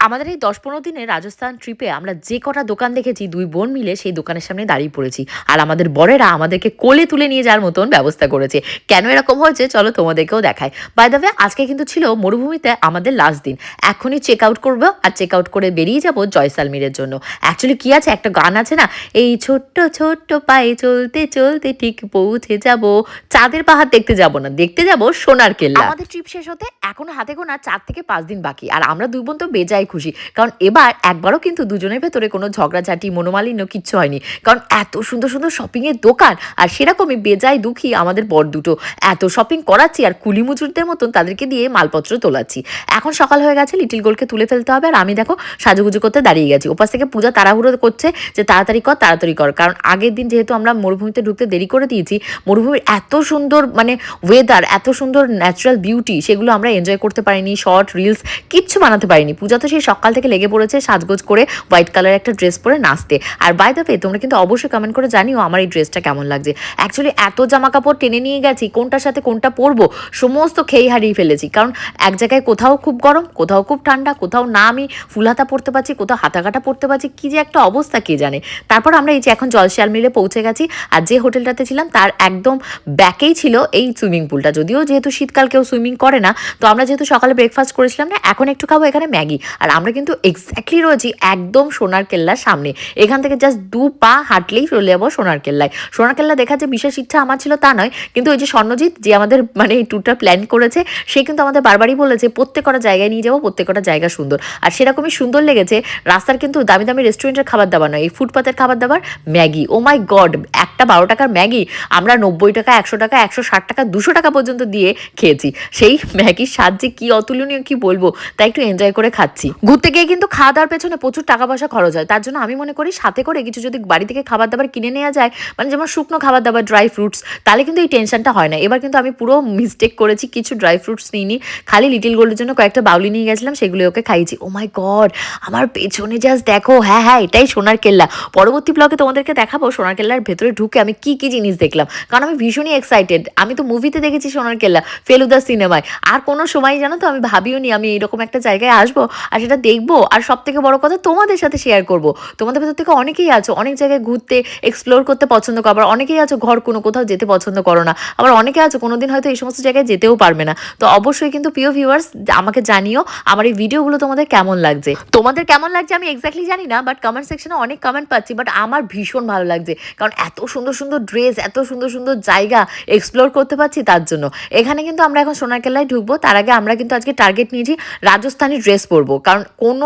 আমাদের এই ১০-১৫ দিনের রাজস্থান ট্রিপে আমরা যে কটা দোকান দেখেছি ২ বোন মিলে সেই দোকানের সামনে দাঁড়িয়ে পড়েছি। আর আমাদের বরেরা আমাদেরকে কোলে তুলে নিয়ে যাওয়ার মতন ব্যবস্থা করেছে। কেন এরকম হয়েছে চলো তোমাদেরকেও দেখাই। বাই দ্য ওয়ে আজকে কিন্তু ছিল মরুভূমিতে আমাদের লাস্ট দিন। এখনই চেক আউট করবো আর চেক আউট করে বেরিয়ে যাবো জয়সালমীরের জন্য। অ্যাকচুয়ালি কি আছে একটা গান আছে না, এই ছোট্ট ছোট্ট পায়ে চলতে চলতে ঠিক পৌঁছে যাব, চাঁদের পাহাড় দেখতে যাব না, দেখতে যাব সোনার কেল্লা। আমাদের ট্রিপ শেষ হতে এখনো হাতে গোনা ৪ থেকে ৫ দিন বাকি। আর আমরা ২ বোন তো বেজায় খুশি, কারণ এবার একবারও কিন্তু দুজনের ভেতরে কোনো ঝগড়াঝাটি মনোমালিন্য কিচ্ছু হয়নি। কারণ এত সুন্দর সুন্দর শপিংয়ের দোকান, আর সেরকমই বেজায় দুঃখী আমাদের বর দুটো। এত শপিং করাচ্ছি আর কুলি মুজুরদের মতন তাদেরকে দিয়ে মালপত্র তোলাচ্ছি। এখন সকাল হয়ে গেছে, লিটিল গোল্ডকে তুলে ফেলতে হবে। আর আমি দেখো সাজুগুজু করতে দাঁড়িয়ে গেছি। ওপাশ থেকে পূজা তাড়াহুড়ো করছে যে তাড়াতাড়ি কর তাড়াতাড়ি কর, কারণ আগের দিন যেহেতু আমরা মরুভূমিতে ঢুকতে দেরি করে দিয়েছি, মরুভূমির এত সুন্দর মানে ওয়েদার, এত সুন্দর ন্যাচারাল বিউটি, সেগুলো আমরা এনজয় করতে পারিনি। শর্ট রিলস কিচ্ছু বানাতে পারিনি। পূজা তো সেই সকাল থেকে লেগে পড়েছে সাজগোজ করে হোয়াইট কালার একটা ড্রেস পরে নাচতে। আর বাই দ্য ওয়ে তোমরা কিন্তু অবশ্যই কমেন্ট করে জানিও আমার এই ড্রেসটা কেমন লাগছে। অ্যাকচুয়ালি এত জামা কাপড় টেনে নিয়ে গেছি, কোনটার সাথে কোনটা পরবো সমস্ত খেয়ে হারিয়ে ফেলেছি। কারণ এক জায়গায় কোথাও খুব গরম, কোথাও খুব ঠান্ডা, কোথাও না আমি ফুল হাতা পরতে পারছি, কোথাও হাতাকাটা পরতে পারছি, কি যে একটা অবস্থা কে জানে। তারপর আমরা এই যে এখন জয়সালমীরে পৌঁছে গেছি। আর যে হোটেলটাতে ছিলাম তার একদম ব্যাকেই ছিল এই সুইমিং পুলটা। যদিও যেহেতু শীতকাল কেউ সুইমিং করে না, তো আমরা যেহেতু সকালে ব্রেকফাস্ট করেছিলাম না, এখন একটু খাবো এখানে ম্যাগি। আর আমরা কিন্তু এক্স্যাক্টলি রয়েছি একদম সোনার কেল্লার সামনে। এখান থেকে জাস্ট ২ পা হাঁটলেই চলে যাবো সোনার কেল্লায়। সোনার কেল্লা দেখার যে বিশেষ ইচ্ছা আমার ছিল তা নয়, কিন্তু ওই যে স্বর্ণজিৎ যে আমাদের মানে এই ট্যুরটা প্ল্যান করেছে, সে কিন্তু আমাদের বারবারই বলেছে প্রত্যেকটা জায়গায় নিয়ে যাবো, প্রত্যেকটা জায়গা সুন্দর। আর সেরকমই সুন্দর লেগেছে। রাস্তার কিন্তু দামি দামি রেস্টুরেন্টের খাবার দাবার নয়, এই ফুটপাতের খাবার দাবার, ম্যাগি। ও মাই গড, একটা ১২ টাকার ম্যাগি আমরা ৯০ টাকা, ১০০ টাকা, ১৬০ টাকা, ২০০ টাকা পর্যন্ত দিয়ে খেয়েছি। সেই ম্যাগির স্বাদ যে কি অতুলনীয় কি বলবো, তাই একটু এনজয় করে খাচ্ছি। ঘুরতে গিয়ে কিন্তু খাওয়া দাওয়ার পেছনে প্রচুর টাকা পয়সা খরচ হয়। তার জন্য আমি মনে করি সাথে করে কিছু যদি বাড়ি থেকে খাবার দাবার কিনে নেওয়া যায়, মানে যেমন শুকনো খাবার দাবার, ড্রাই ফ্রুটস, তাহলে কিন্তু এই টেনশনটা হয় না। এবার কিন্তু আমি পুরো মিস্টেক করেছি, কিছু ড্রাই ফ্রুটস নিইনি, খালি লিটিল গোল্ডের জন্য কয়েকটা বাউলি নিয়ে গেছিলাম, সেগুলো ওকে খাইয়েছি। ও মাই গড, আমার পেছনে জাস্ট দেখো, হ্যাঁ হ্যাঁ এটাই সোনার কেল্লা। পরবর্তী ব্লগে তোমাদেরকে দেখাবো সোনার কেল্লার ভেতরে ঢুকে আমি কি কি জিনিস দেখলাম, কারণ আমি ভীষণই এক্সাইটেড। আমি তো মুভিতে দেখেছি সোনার কেল্লা, ফেলুদা সিনেমায়, আর কোনো সময় জানো তো আমি ভাবিও নি আমি এইরকম একটা জায়গায় আসবো আর সেটা দেখবো, আর সব থেকে বড় কথা তোমাদের সাথে শেয়ার করবো। তোমাদের ভেতর থেকে অনেকেই আছো অনেক জায়গায় ঘুরতে এক্সপ্লোর করতে পছন্দ করো, আবার অনেকেই আছো ঘর কোনো কোথাও যেতে পছন্দ করো না, আবার অনেকে আছো কোনোদিন হয়তো এই সমস্ত জায়গায় যেতেও পারবে না। তো অবশ্যই কিন্তু প্রিয় ভিউয়ার্স আমাকে জানিও আমার এই ভিডিওগুলো তোমাদের কেমন লাগছে। তোমাদের কেমন লাগছে আমি এক্স্যাক্টলি জানি না, বাট কমেন্ট সেকশনে অনেক কমেন্ট পাচ্ছি, বাট আমার ভীষণ ভালো লাগছে, কারণ এত সুন্দর সুন্দর ড্রেস, এত সুন্দর সুন্দর জায়গা এক্সপ্লোর করতে পারছি। তার জন্য এখানে কিন্তু আমরা এখন সোনার কেল্লায় ঢুকবো। তার আগে আমরা কিন্তু আজকে টার্গেট নিয়েছি রাজস্থানী ড্রেস পরবো, কারণ কোনো